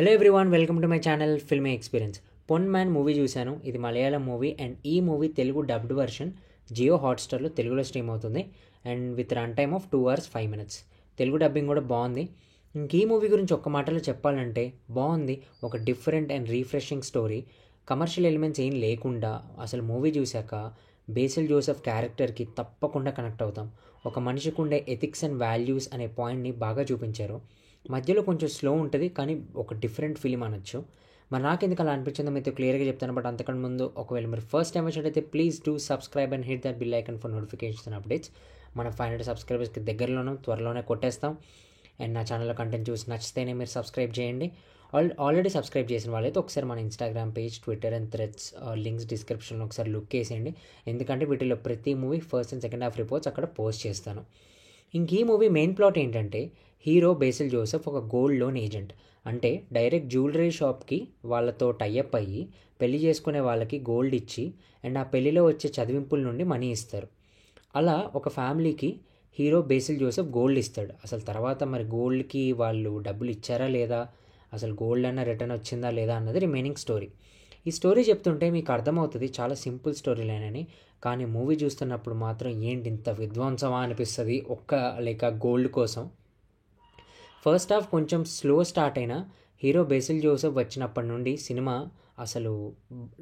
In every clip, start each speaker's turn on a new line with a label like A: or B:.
A: Hello everyone, welcome to my channel filmy experience. Ponman movie చూశాను. ఇది Malayalam movie and ఈ movie Telugu dubbed version Jio హాట్స్టార్లో తెలుగులో స్ట్రీమ్ అవుతుంది and with run time of 2 hours 5 minutes. తెలుగు dubbing కూడా బాగుంది. ఇంక ఈ మూవీ గురించి ఒక్క మాటలో చెప్పాలంటే బాగుంది. ఒక different and refreshing story, commercial elements ఏం లేకుండా అసలు మూవీ చూశాక బేసిల్ జోసెఫ్ క్యారెక్టర్కి తప్పకుండా కనెక్ట్ అవుతాం. ఒక మనిషికి ఉండే ఎథిక్స్ అండ్ వాల్యూస్ అనే పాయింట్ని బాగా చూపించారు. మధ్యలో కొంచెం స్లో ఉంటుంది కానీ ఒక డిఫరెంట్ ఫిలిం అనొచ్చు. మరి నాకు ఎందుకు అలా అనిపించిందో మీతో క్లియర్గా చెప్తాను. బట్ అంతకన్నా ముందు ఒకవేళ మీరు ఫస్ట్ టైం వచ్చినట్టయితే please do subscribe and hit that bill icon for notifications and updates. మన 500 సబ్స్క్రైబర్స్కి దగ్గరలోనూ త్వరలోనే కొట్టేస్తాం. అండ్ నా ఛానల్లో కంటెంట్ చూసి నచ్చితేనే మీరు సబ్స్క్రైబ్ చేయండి. ఆల్రెడీ సబ్స్క్రైబ్ చేసిన వాళ్ళైతే ఒకసారి మన Instagram page, Twitter and threads links డిస్క్రిప్షన్లో ఒకసారి లుక్ వేసేయండి. ఎందుకంటే వీటిలో ప్రతి movie first and second half reports అక్కడ పోస్ట్ చేస్తాను. ఇంక ఈ మూవీ మెయిన్ ప్లాట్ ఏంటంటే హీరో బేసిల్ జోసెఫ్ ఒక గోల్డ్ లోన్ ఏజెంట్. అంటే డైరెక్ట్ జ్యువెలరీ షాప్కి వాళ్ళతో టైఅప్ అయ్యి పెళ్లి చేసుకునే వాళ్ళకి గోల్డ్ ఇచ్చి అండ్ ఆ పెళ్లిలో వచ్చే చదివింపుల నుండి మనీ ఇస్తారు. అలా ఒక ఫ్యామిలీకి హీరో బేసిల్ జోసెఫ్ గోల్డ్ ఇస్తాడు. అసలు తర్వాత మరి గోల్డ్కి వాళ్ళు డబ్బులు ఇచ్చారా లేదా, అసలు గోల్డ్ అన్న రిటర్న్ వచ్చిందా లేదా అన్నది రిమైనింగ్ స్టోరీ. ఈ స్టోరీ చెప్తుంటే మీకు అర్థమవుతుంది చాలా సింపుల్ స్టోరీ లైనని, కానీ మూవీ చూస్తున్నప్పుడు మాత్రం ఏంటి ఇంత విధ్వంసమా అనిపిస్తుంది ఒక్క గోల్డ్ కోసం. ఫస్ట్ హాఫ్ కొంచెం స్లో స్టార్ట్ అయినా హీరో బేసిల్ జోసెఫ్ వచ్చినప్పటి నుండి సినిమా అసలు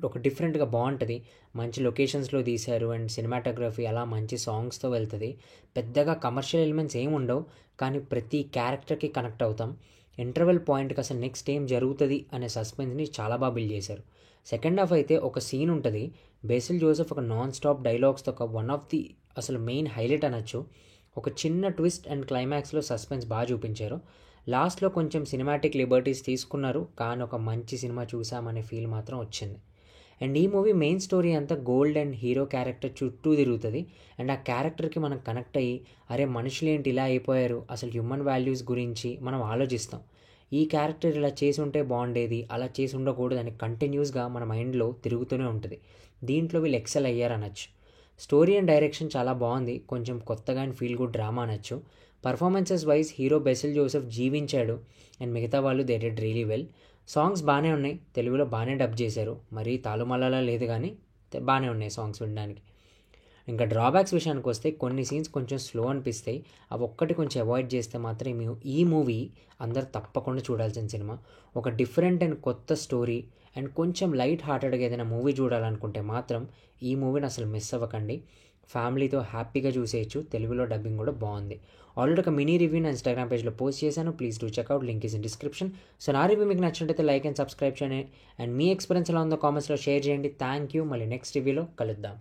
A: ఒక డిఫరెంట్గా బాగుంటుంది. మంచి లొకేషన్స్లో తీశారు అండ్ సినిమాటోగ్రఫీ అలా మంచి సాంగ్స్తో వెళ్తుంది. పెద్దగా కమర్షియల్ ఎలిమెంట్స్ ఏమి ఉండవు కానీ ప్రతి క్యారెక్టర్కి కనెక్ట్ అవుతాం. ఇంటర్వెల్ పాయింట్కి అసలు నెక్స్ట్ ఏం జరుగుతుంది అనే సస్పెన్స్ని చాలా బాగా బిల్డ్ చేశారు. సెకండ్ హాఫ్ అయితే ఒక సీన్ ఉంటుంది, బేసిల్ జోసెఫ్ ఒక నాన్ స్టాప్ డైలాగ్స్తో ఒక వన్ ఆఫ్ ది అసలు మెయిన్ హైలైట్ అనొచ్చు. ఒక చిన్న ట్విస్ట్ అండ్ క్లైమాక్స్లో సస్పెన్స్ బాగా చూపించారు. లాస్ట్లో కొంచెం సినిమాటిక్ లిబర్టీస్ తీసుకున్నారు కానీ ఒక మంచి సినిమా చూసామనే ఫీల్ మాత్రం వచ్చింది. అండ్ ఈ మూవీ మెయిన్ స్టోరీ అంతా గోల్డ్ అండ్ హీరో క్యారెక్టర్ చుట్టూ తిరుగుతుంది అండ్ ఆ క్యారెక్టర్కి మనం కనెక్ట్ అయ్యి అరే మనుషులు ఏంటి ఇలా అయిపోయారు, అసలు హ్యూమన్ వాల్యూస్ గురించి మనం ఆలోచిస్తాం. ఈ క్యారెక్టర్ ఇలా చేసి ఉంటే బాగుండేది, అలా చేసి ఉండకూడదు అని కంటిన్యూస్గా మన మైండ్లో తిరుగుతూనే ఉంటుంది. దీంట్లో వీళ్ళు ఎక్సెల్ అయ్యారనొచ్చు. స్టోరీ అండ్ డైరెక్షన్ చాలా బాగుంది, కొంచెం కొత్తగా అండ్ ఫీల్ గుడ్ డ్రామా అనొచ్చు. Performances wise hero basil Joseph జీవించాడు అండ్ మిగతా వాళ్ళు they did really well. Songs బాగానే ఉన్నాయి, తెలుగులో బాగానే డబ్ చేశారు, మరీ తాలుమల్లాలా లేదు కానీ బాగానే ఉన్నాయి సాంగ్స్ వినడానికి. ఇంకా డ్రాబ్యాక్స్ విషయానికి వస్తే కొన్ని సీన్స్ కొంచెం స్లో అనిపిస్తాయి, అవి ఒక్కటి కొంచెం అవాయిడ్ చేస్తే మాత్రం ఈ మూవీ అందరు తప్పకుండా చూడాల్సిన సినిమా. ఒక డిఫరెంట్ అండ్ కొత్త స్టోరీ అండ్ కొంచెం లైట్ హార్టెడ్గా ఏదైనా మూవీ చూడాలనుకుంటే మాత్రం ఈ మూవీని అసలు మిస్ అవ్వకండి. ఫ్యామిలీతో హ్యాపీగా చూసేయచ్చు. తెలుగులో డబ్బింగ్ కూడా బాగుంది. ఆల్రెడీ ఒక మినీ రివ్యూ నా ఇన్స్టాగ్రామ్ పేజ్లో పోస్ట్ చేశాను, please do checkout, link is in description. So నా రివ్యూ మీకు నచ్చినట్టయితే లైక్ అండ్ సబ్స్క్రైబ్ చేయండి అండ్ మీ ఎక్స్పీరియన్స్ ఎలా ఉందో కామెంట్స్లో షేర్ చేయండి. Thank you. మళ్ళీ నెక్స్ట్ రివ్యూలో కలుద్దాం.